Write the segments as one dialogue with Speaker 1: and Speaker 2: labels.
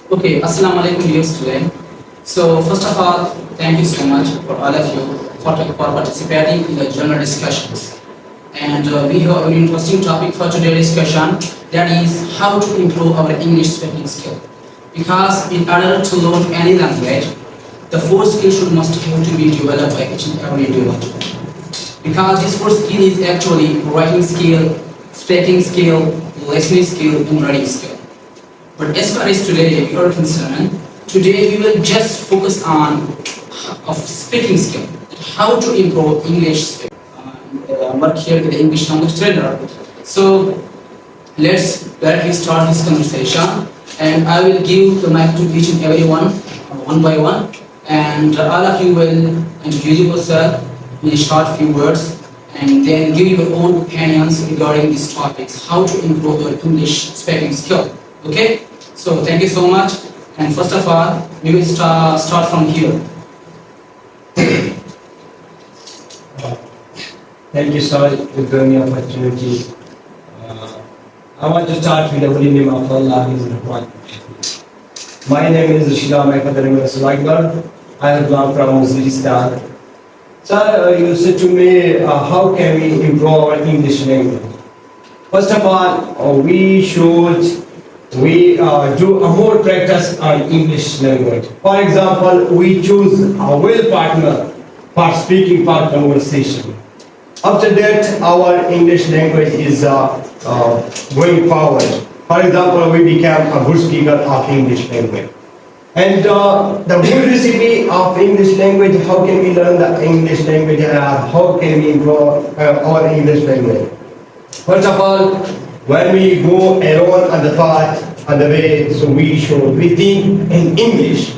Speaker 1: Okay, Assalamu alaikum dear student. So first of all, thank you so much for all of you for participating in the journal discussions. And we have an interesting topic for today's discussion, that is how to improve our English speaking skill. Because in order to learn any language, the four skills should must have to be developed by each and every individual. Because this four skill is actually writing skill, speaking skill, listening skill, and reading skill. But as far as today we are concerned, today we will just focus on of speaking skill, how to improve English speaking. Work here with the English language trainer. So let's directly start this conversation, and I will give the mic to each and everyone one by one, and all of you will introduce yourself in a short few words, and then give your own opinions regarding these topics, how to improve your English speaking skill. Okay? So thank you so much. And first of all, we will start from here.
Speaker 2: Thank you, sir, for giving me opportunity. I want to start with the holy name of Allah. Is the Quran. My name is Shila. My father name is Akbar. I have come from Uzbekistan. Sir, you said to me, how can we improve our English language? First of all, we should do a more practice on English language. For example, we choose a well partner for speaking, for conversation. After that, our English language is going forward. For example, we become a good speaker of English language. And the good recipe of English language, how can we learn the English language, how can we improve our English language? First of all, when we go alone on the path, on the way, so we think in English.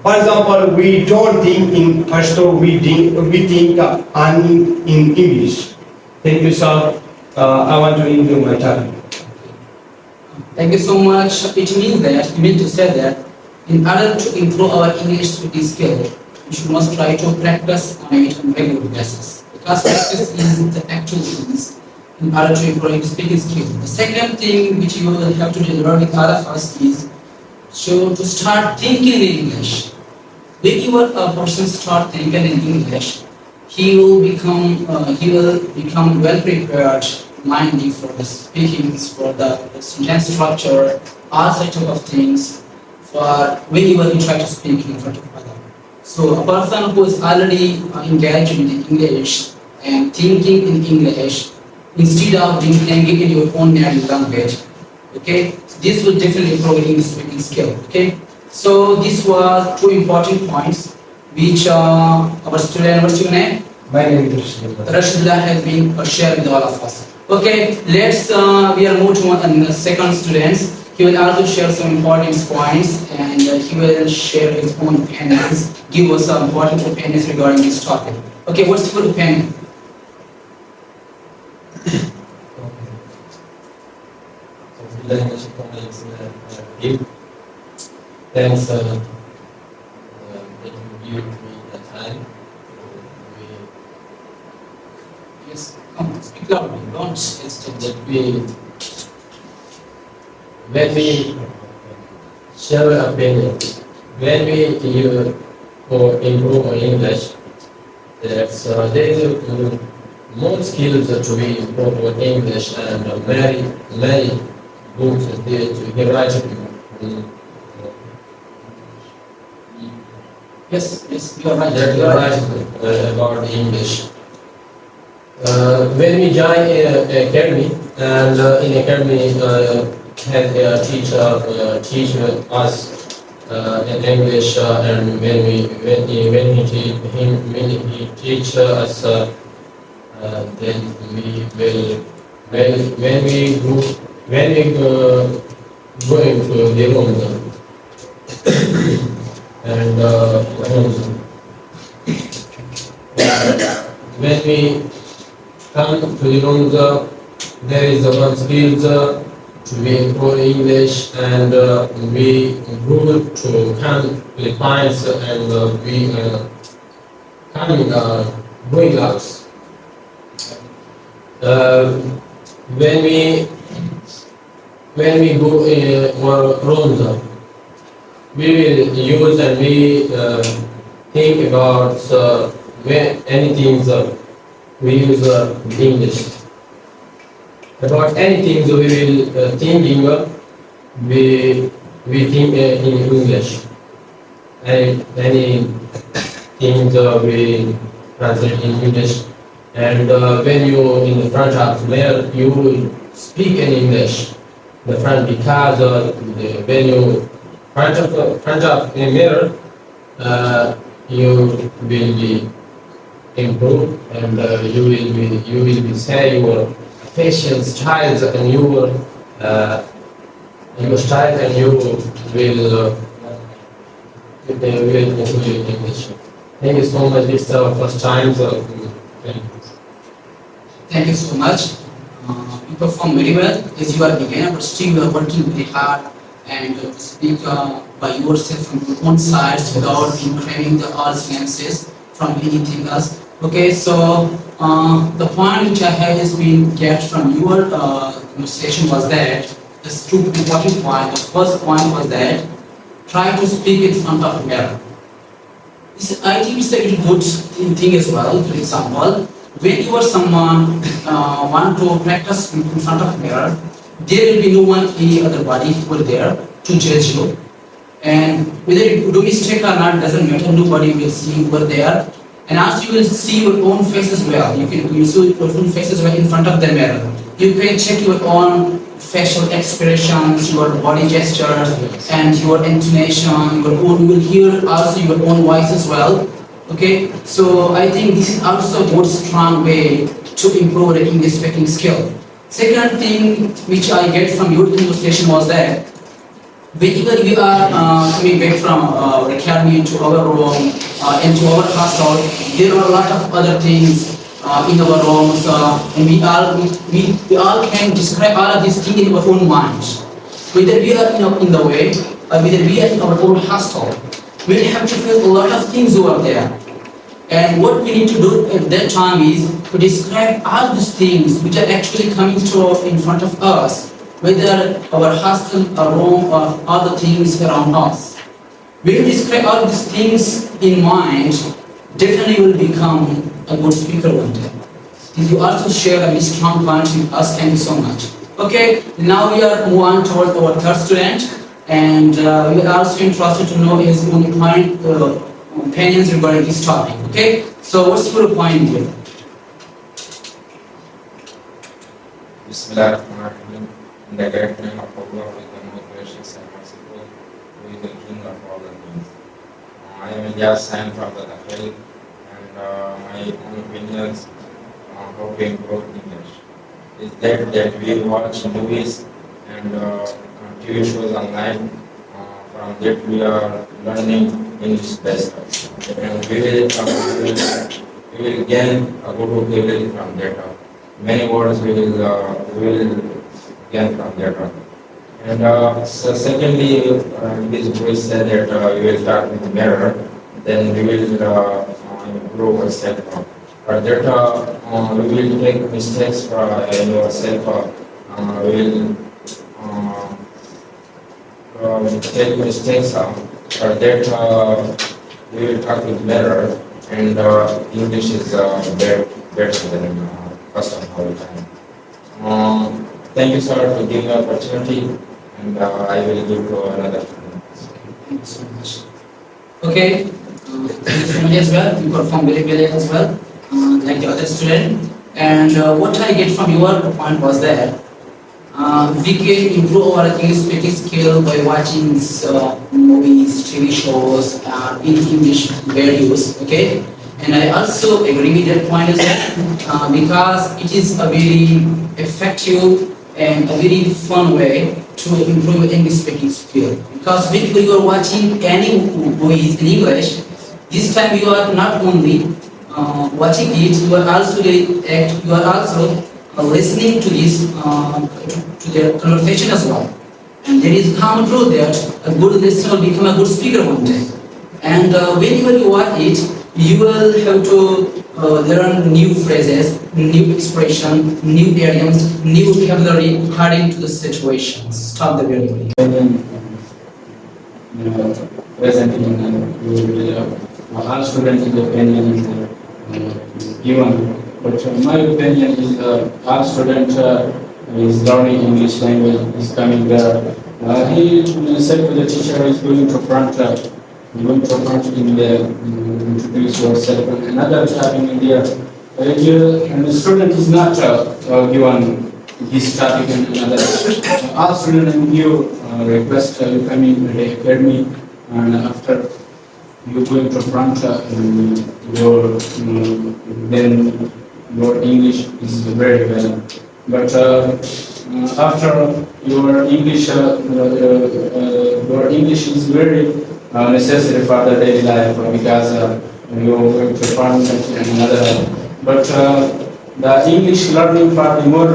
Speaker 2: For example, we don't think in Pashto, we think in English. Thank you, sir. I want to end my time.
Speaker 1: Thank you so much. It means that you mean to say that in order to improve our English speaking skill, we should must try to practice on it on regular basis. Because practice is the actual means in order to improve your speaking skill. The second thing which you will have to learn with all of us is to start thinking in English. When a person start thinking in English, he will become well prepared mindly for the speakings, for the sentence structure, all such of things for when you will try to speak in front of others. So a person who is already engaged in English and thinking in English instead of thinking in your own native language, okay, this will definitely improve your English speaking skill. Okay. So this was two important points which our student, what's your name?
Speaker 2: My name is
Speaker 1: Rashidullah has been shared with all of us. Okay, let's we are moving to the second students. He will also share some important points, and he will share his own opinions, give us some important opinions regarding this topic. Okay, what's your opinion?
Speaker 3: Thanks that you give me the time.
Speaker 1: Yes, come speak loudly. Don't hesitate.
Speaker 3: That when we share our opinion, when we improve our English, there is more skills to be improve our English, and many books to write.
Speaker 1: Yes, you are right.
Speaker 3: You are right about English. When we join academy, and in academy has a teacher teach us in English, and when he teach us, then we will when we go into the room. And when we come to the room, there is one skill to be improve English, and we go to come the points, and we come going out. When we go in our rooms, we will use and we think about anything we use English. About anything we will thinking we think in English. Any things we translate in English. And when you in the front of mirror, you will speak in English. The front because when you front of a mirror, you will be improved and you will be say your facial styles and your style and you will improve English. Thank you so much. It's our first time. So,
Speaker 1: Thank you so much. You perform very well as you are a beginner, but still you are working very hard and to speak by yourself from your own sides without craving the audiences from anything else. Okay, so the point which I had has been get from your conversation was that this two important point. The first point was that try to speak in front of mirror. I think it's a very good thing as well. For example, when you or someone want to practice in front of mirror, there will be no one, any other body over there to judge you. And whether you do mistake or not doesn't matter, nobody will see you over there. And as you will see your own face as well, you see your own face as well in front of the mirror. You can check your own facial expressions, your body gestures, and your intonation, you will hear also your own voice as well. Okay, so I think this is also a good strong way to improve the English speaking skill. Second thing which I get from your conversation was that whenever we are coming back from our academy to our room, into our hostel, there are a lot of other things in our rooms, and we all can describe all of these things in our own minds. Whether we are in the way, or whether we are in our own hostel, we have to feel a lot of things over there. And what we need to do at that time is to describe all these things which are actually coming through in front of us, whether our hostel, our room, or other things around us. When you describe all these things in mind, definitely you will become a good speaker one day. If you also share a very strong point with us, thank you so much. Okay, now we are moving on toward our third student, and we are also interested to know his own point, opinions regarding this topic. Okay, so what's your point here?
Speaker 4: Bismillahirrahmanirrahim. In the great name of Allah, with the most gracious and merciful, who is the King of all the things. I am Ilyas Sain from the Tahil, and my own opinions on how to improve English is that we watch movies and TV shows online. From that we are learning English better, and we will gain a good vocabulary from that. Many words we will gain from that. And so secondly, this boy said that we will start with the mirror, then we will improve ourselves. But that we will take mistakes in yourself. We will take mistakes. For that we will talk with mirror, and English is better than first of all time. Thank you, sir, for giving the opportunity, and I will give to another.
Speaker 1: Thank you so much. Okay, you as well, you perform very well as well, like the other student. And what I get from your point was that we can improve our English speaking skill by watching movies, TV shows, in English videos. Okay, and I also agree with that point as well, because it is a very effective and a very fun way to improve your English speaking skill. Because when you are watching any movies in English, this time you are not only watching it, you are also listening to this to their conversation as well. And there is common truth that a good listener will become a good speaker one day. And whenever you watch it, you will have to learn new phrases, new expression, new idioms, new vocabulary according to the situations. Stop the video.
Speaker 5: present in all students' opinion is given. But my opinion is our student is learning English language, is coming there. He said to the teacher, is going to front, in the introduce yourself. And another topic in there, and the student is not given this topic and another. All students you request you come in the academy, and after you going to front, your then your English is very well. But after your English is very necessary for the daily life because you are going to front and another. But the English learning for the more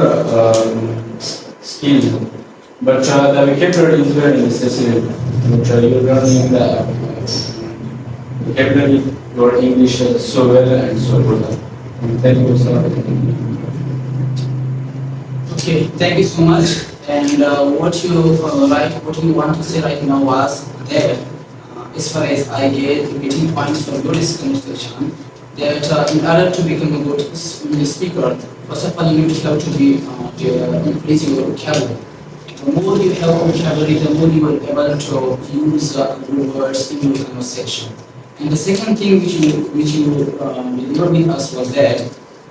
Speaker 5: skill. But the vocabulary is very necessary. But you're learning the vocabulary, your English so well and so good. Thank you, sir.
Speaker 1: Okay, thank you so much. And what you want to say right now was that as far as I get getting points from your conversation, that in order to become a good English speaker, first of all you need to have to be increasing your vocabulary. The more you have vocabulary, the more you are able to use good words in your conversation. And the second thing which you delivered with us was that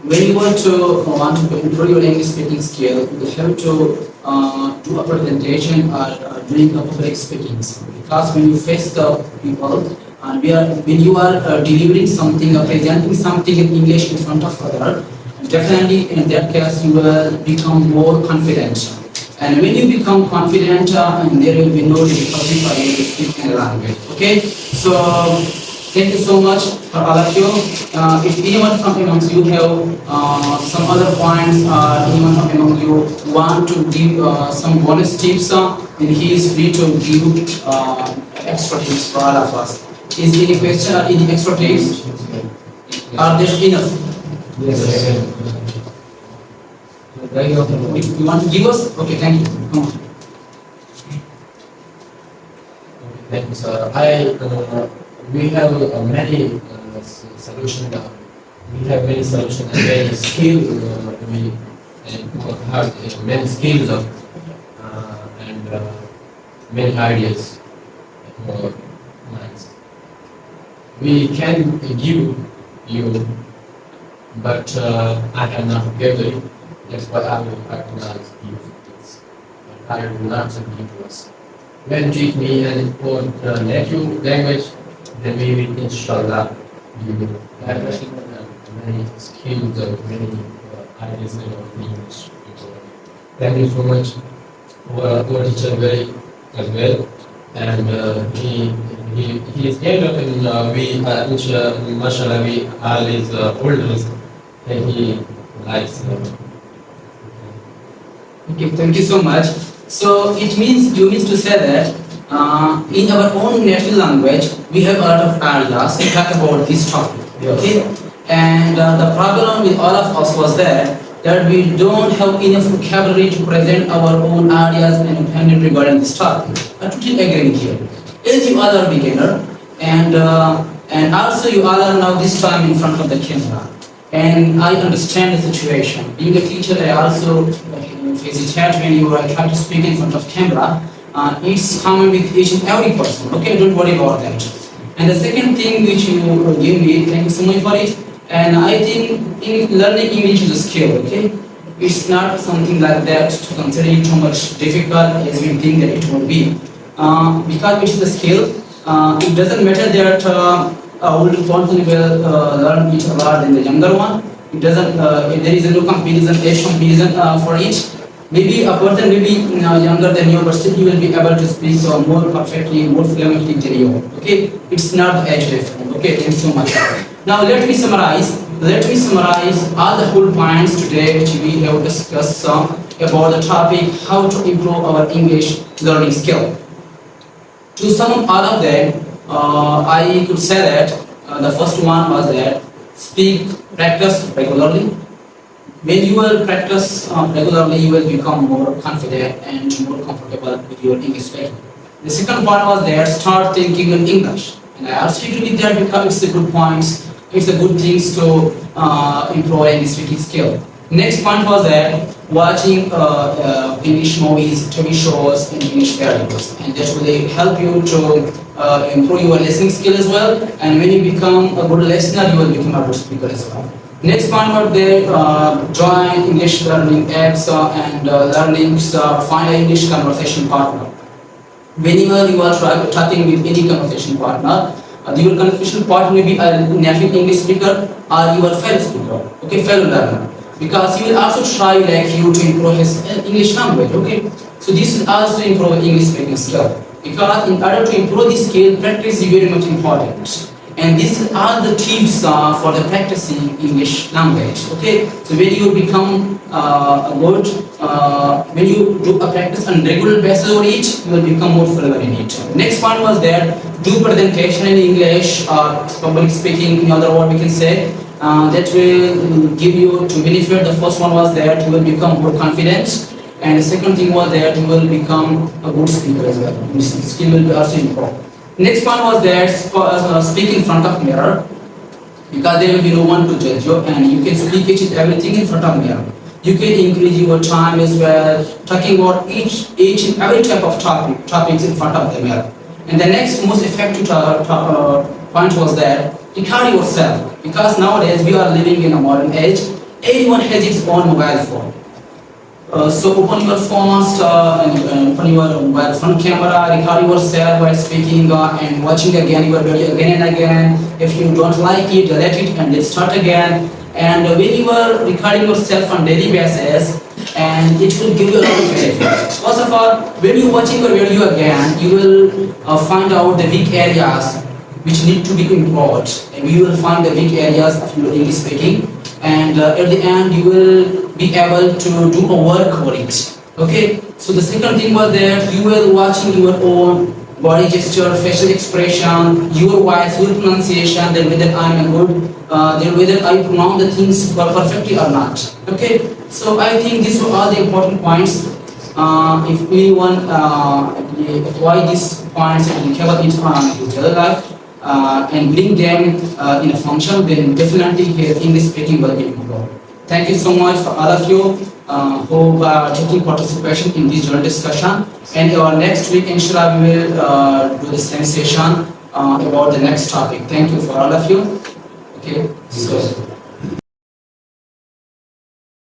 Speaker 1: when you want to improve your English speaking skill, you have to do a presentation or doing a public speaking. Because when you face the people, and when you are delivering something or presenting something in English in front of others, definitely in that case you will become more confident. And when you become confident, and there will be no difficulty for you to speak in a language. Okay, so thank you so much for all of you. If anyone from amongst you have some other points, anyone from among you want to give some bonus tips, then he is free to give extra tips for all of us. Is there any question or any extra tips? Are there enough?
Speaker 2: Yes.
Speaker 1: You want to give us? Okay, thank you. Come on.
Speaker 3: Thank you, sir. We have many solutions. We have many solutions and many skills. We have many skills of and many ideas in our minds. We can give you, but I have not given you. That's why I will recognize you. I will not give to us. When you teach me an important native language, then maybe inshallah you will have many skills or many ideas in English. Thank you so much. Our teacher very as well, and he is younger and we mashallah we all is older and he likes.
Speaker 1: Okay, thank you so much. So it means you mean to say that in our own native language we have a lot of ideas to talk about this topic. Okay, and the problem with all of us was that we don't have enough vocabulary to present our own ideas and opinion regarding this topic. I totally agree with you. As you all are beginner, and also you all are now this time in front of the camera, and I understand the situation. Being a teacher, I also face a chat when you try to speak in front of camera. It's common with each and every person. Okay, don't worry about that. And the second thing which you gave me, thank you so much for it. And I think learning English is a skill. Okay, it's not something like that to consider it too much difficult as we think that it will be. Because it is a skill, it doesn't matter that older person will learn it a lot than the younger one. It doesn't. There is no comparison, age comparison for it. Maybe a person may be younger than you, but still you will be able to speak more perfectly, more fluently than you. Okay, it's not the age difference. Okay, thank you so much. Now let me summarize. All the whole points today which we have discussed about the topic how to improve our English learning skill. To sum up all of them, I could say that the first one was that practice regularly. When you will practice regularly, you will become more confident and more comfortable with your English speaking. The second point was there, start thinking in English. And I also agree with that because it's a good point, it's a good thing to improve English speaking skill. Next point was that watching English movies, TV shows, and English videos, and that will help you to improve your listening skill as well. And when you become a good listener, you will become a good speaker as well. Next point was there, join English learning apps and learnings, find an English conversation partner. Whenever you are chatting with any conversation partner, your conversation partner may be a native English speaker or your fellow speaker, okay, fellow learner. Because he will also try like you to improve his English language, okay? So this will also improve English speaking skill. Because in order to improve this skill, practice is very much important. And these are the tips for the practicing English language, okay? So when you become good, when you do a practice on regular basis or each, you will become more fluent in it. Next point was there, do presentation in English or public speaking, in other words we can say. That will give you to benefit. The first one was that you will become more confident, and the second thing was that you will become a good speaker as well. This skill will be also improved. Next one was that speak in front of mirror, because there will be no one to judge you, and you can speak everything in front of mirror. You can increase your time as well, talking about each and every type of topics in front of the mirror. And the next most effective point was that record yourself, because nowadays we are living in a modern age. Everyone has his own mobile phone. So open your phone and open your mobile phone camera, record yourself while speaking and watching again your video again and again. If you don't like it, delete it and let's start again. And when you are recording yourself on daily basis, and it will give you a lot of benefits. First of all, when you're watching your video again, you will find out the weak areas which need to be improved, and you will find the weak areas of your English speaking, and at the end you will be able to do a work for it. Okay, so the second thing was that you will watching your own body gesture, facial expression, your voice, your pronunciation, then whether I'm a good, then whether I pronounce the things perfectly or not. Okay, so I think these were all the important points. If anyone apply these points and cover it on your daily life, and bring them in a function, then definitely his English speaking will be improved. Thank you so much for all of you who are taking participation in this journal discussion. And our next week, inshallah, we will do the same session about the next topic. Thank you for all of you. Okay, so.